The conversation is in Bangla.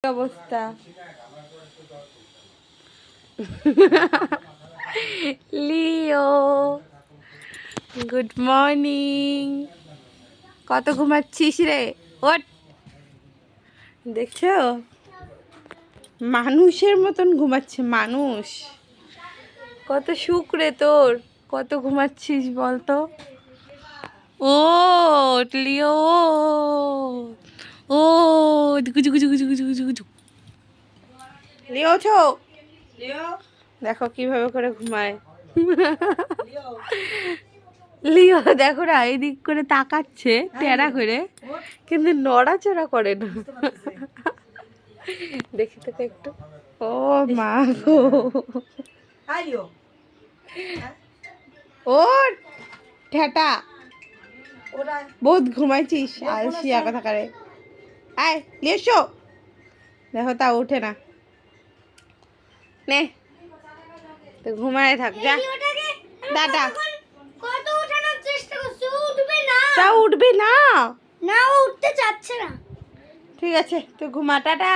অবস্থা লিও গুড মর্নিং। কত ঘুমাচ্ছিস রে? ওঠ, দেখছো মানুষের মতন ঘুমাচ্ছে মানুষ। কত সুখ রে তোর, কত ঘুমাচ্ছিস বলতো। ও লিও ও গুজু গুজু গুজু গুজু গুজু গুজু লিও ছো, দেখো কিভাবে করে ঘুমায়। লিও দেখো না, এদিক করে তাকাচ্ছে টেরা করে, কিন্তু নড়াচড়া করে না। দেখি তোকে একটু। ও মা গো, ও ঠেটা বহুত ঘুমাইছিস আলসিয়া কথা করে। আয় লিও, দেখো তা উঠে না। নে তো ঘুমায় থাক, যা টাটা। তা উঠবে না, না ও উঠতে চাচ্ছে না। ঠিক আছে তো ঘুমা, টাটা।